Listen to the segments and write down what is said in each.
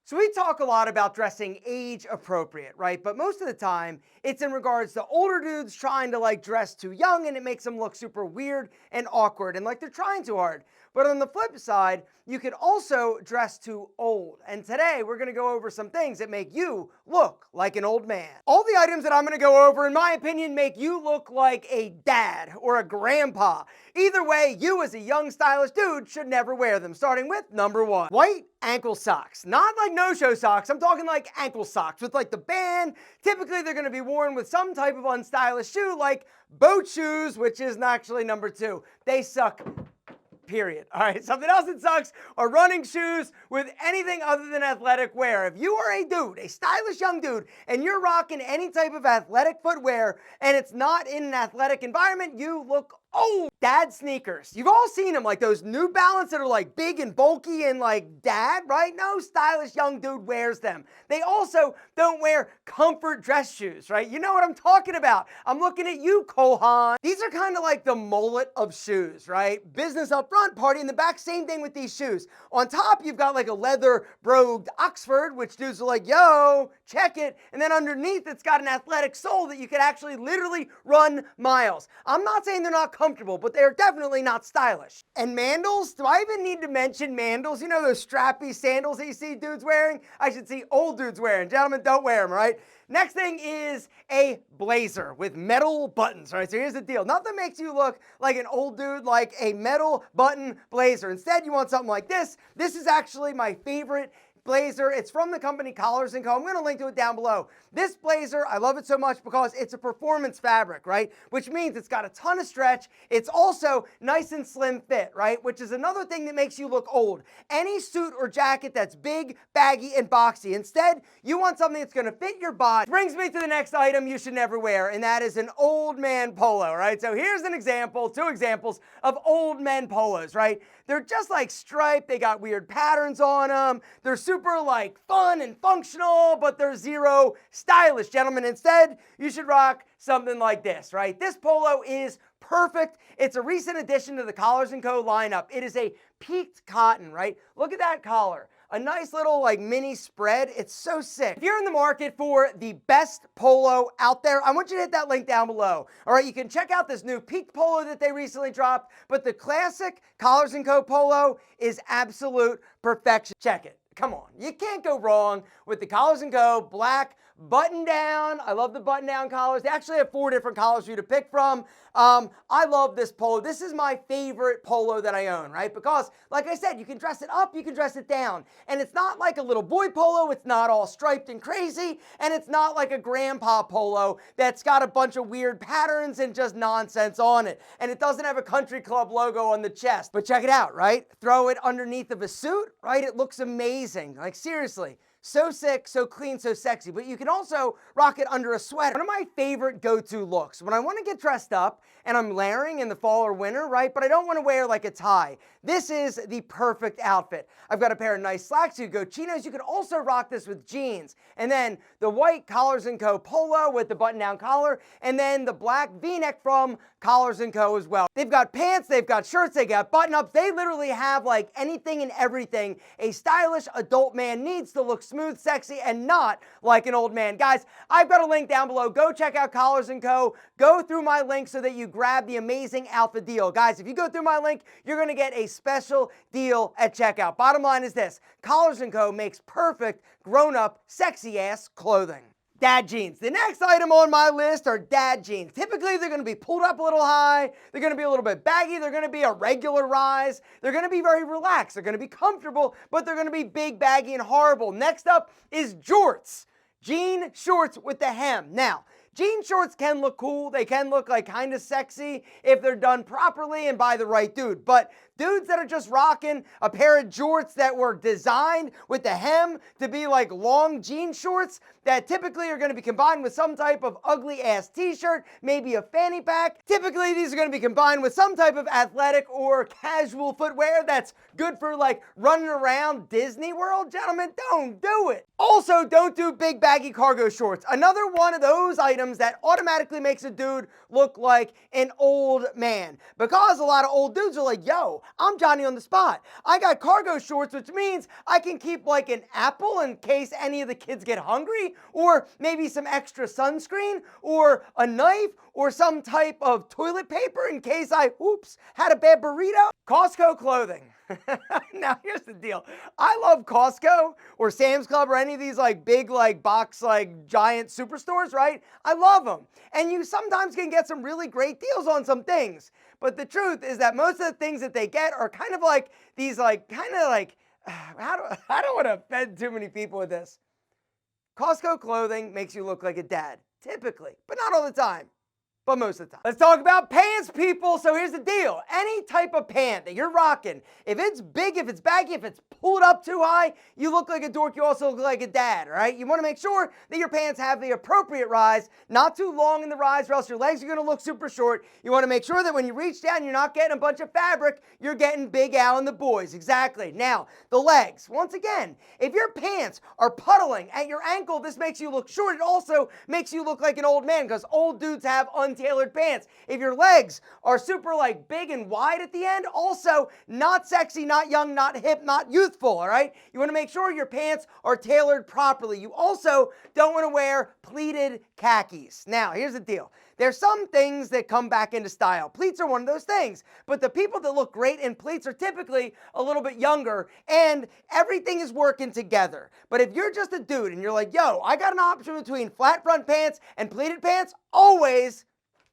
So we talk a lot about dressing age appropriate, right? But most of the time, it's in regards to older dudes trying to like dress too young and it makes them look super weird and awkward and like they're trying too hard. But on the flip side, you could also dress too old. And today we're gonna go over some things that make you look like an old man. All the items that I'm gonna go over, in my opinion, make you look like a dad or a grandpa. Either way, you as a young stylish dude should never wear them. Starting with number one, white ankle socks. Not like no-show socks, I'm talking like ankle socks with like the band. Typically they're gonna be worn with some type of unstylish shoe like boat shoes, which is actually number two. They suck. Period. All right, something else that sucks are running shoes with anything other than athletic wear. If you are a dude, a stylish young dude, and you're rocking any type of athletic footwear and it's not in an athletic environment, you look old. Dad sneakers. You've all seen them, like those New Balance that are like big and bulky and like dad, right? No stylish young dude wears them. They also don't wear comfort dress shoes, right? You know what I'm talking about. I'm looking at you, Kohan. These are kind of like the mullet of shoes, right? Business up front, party in the back. Same thing with these shoes. On top, you've got like a leather brogued Oxford, which dudes are like, yo, check it. And then underneath, it's got an athletic sole that you could actually literally run miles. I'm not saying they're not comfortable, but they're definitely not stylish. And mandals? Do I even need to mention mandals? You know those strappy sandals that you see dudes wearing? I should see old dudes wearing. Gentlemen, don't wear them, right? Next thing is a blazer with metal buttons, right? So here's the deal. Nothing makes you look like an old dude like a metal button blazer. Instead, you want something like this. This is actually my favorite blazer. It's from the company Collars & Co. I'm going to link to it down below. This blazer, I love it so much because it's a performance fabric, right? Which means it's got a ton of stretch. It's also nice and slim fit, right? Which is another thing that makes you look old. Any suit or jacket that's big, baggy, and boxy. Instead, you want something that's going to fit your body. Brings me to the next item you should never wear, and that is an old man polo, right? So here's an example, two examples of old men polos, right? They're just like striped. They got weird patterns on them. They're super like fun and functional, but they're zero stylish, gentlemen. Instead, you should rock something like this, right? This polo is perfect. It's a recent addition to the Collars & Co. lineup. It is a peaked cotton, right? Look at that collar. A nice little like mini spread. It's so sick. If you're in the market for the best polo out there, I want you to hit that link down below. All right, you can check out this new peaked polo that they recently dropped, but the classic Collars & Co. polo is absolute perfection. Check it. Come on, you can't go wrong with the Collars & Co. black button down. I love the button down collars. They actually have 4 different collars for you to pick from. I love this polo. This is my favorite polo that I own, right? Because like I said, you can dress it up, you can dress it down. And it's not like a little boy polo. It's not all striped and crazy. And it's not like a grandpa polo that's got a bunch of weird patterns and just nonsense on it. And it doesn't have a country club logo on the chest. But check it out, right? Throw it underneath of a suit, right? It looks amazing. Like seriously. So sick, so clean, so sexy, but you can also rock it under a sweater. One of my favorite go-to looks, when I want to get dressed up and I'm layering in the fall or winter, right, but I don't want to wear like a tie, this is the perfect outfit. I've got a pair of nice slacks, you could go chinos, you could also rock this with jeans, and then the white Collars & Co. polo with the button-down collar, and then the black V-neck from Collars & Co. as well. They've got pants, they've got shirts, they got button-ups, they literally have like anything and everything a stylish adult man needs to look smooth, sexy, and not like an old man. Guys, I've got a link down below. Go check out Collars & Co. Go through my link so that you grab the amazing outfit deal. Guys, if you go through my link, you're going to get a special deal at checkout. Bottom line is this, Collars & Co. makes perfect, grown-up, sexy-ass clothing. Dad jeans. The next item on my list are dad jeans. Typically, they're going to be pulled up a little high. They're going to be a little bit baggy. They're going to be a regular rise. They're going to be very relaxed. They're going to be comfortable, but they're going to be big, baggy, and horrible. Next up is jorts. Jean shorts with the hem. Now, jean shorts can look cool. They can look like kind of sexy if they're done properly and by the right dude. But dudes that are just rocking a pair of jorts that were designed with the hem to be like long jean shorts that typically are going to be combined with some type of ugly ass t-shirt, maybe a fanny pack. Typically these are going to be combined with some type of athletic or casual footwear that's good for like running around Disney World. Gentlemen, don't do it. Also, don't do big baggy cargo shorts. Another one of those items that automatically makes a dude look like an old man. Because a lot of old dudes are like, yo, I'm Johnny on the spot. I got cargo shorts, which means I can keep like an apple in case any of the kids get hungry, or maybe some extra sunscreen, or a knife, or some type of toilet paper in case I, oops, had a bad burrito. Costco Clothing. Now here's the deal. I love Costco or Sam's Club or any of these like big like box like giant superstores, right? I love them. And you sometimes can get some really great deals on some things. But the truth is that most of the things that they get are kind of like these like I don't want to offend too many people with this. Costco Clothing makes you look like a dad, typically, but not all the time. But most of the time. Let's talk about pants, people. So here's the deal. Any type of pant that you're rocking, if it's big, if it's baggy, if it's pulled up too high, you look like a dork, you also look like a dad, right? You want to make sure that your pants have the appropriate rise, not too long in the rise or else your legs are going to look super short. You want to make sure that when you reach down, you're not getting a bunch of fabric, you're getting Big Al and the boys. Exactly. Now, the legs. Once again, if your pants are puddling at your ankle, this makes you look short. It also makes you look like an old man because old dudes have untailored pants. If your legs are super like big and wide at the end, also not sexy, not young, not hip, not youthful, all right? You want to make sure your pants are tailored properly. You also don't want to wear pleated khakis. Now, here's the deal. There's some things that come back into style. Pleats are one of those things, but the people that look great in pleats are typically a little bit younger and everything is working together. But if you're just a dude and you're like, yo, I got an option between flat front pants and pleated pants, always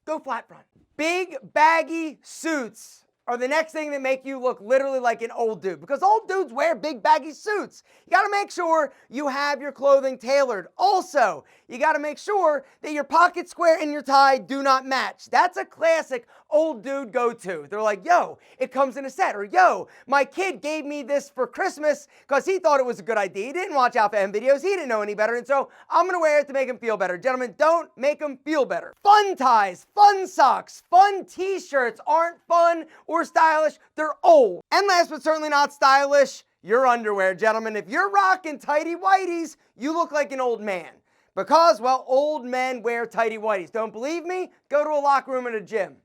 go flat front. Big baggy suits are the next thing that make you look literally like an old dude because old dudes wear big baggy suits. You got to make sure you have your clothing tailored. Also, you got to make sure that your pocket square and your tie do not match. That's a classic old dude go-to. They're like, yo, it comes in a set, or yo, my kid gave me this for Christmas because he thought it was a good idea. He didn't watch Alpha M videos. He didn't know any better, and so I'm going to wear it to make him feel better. Gentlemen, don't make him feel better. Fun ties, fun socks, fun t-shirts aren't fun or stylish. They're old. And last but certainly not stylish, your underwear, gentlemen. If you're rocking tighty whities, you look like an old man. Because, well, old men wear tighty whities. Don't believe me? Go to a locker room at a gym.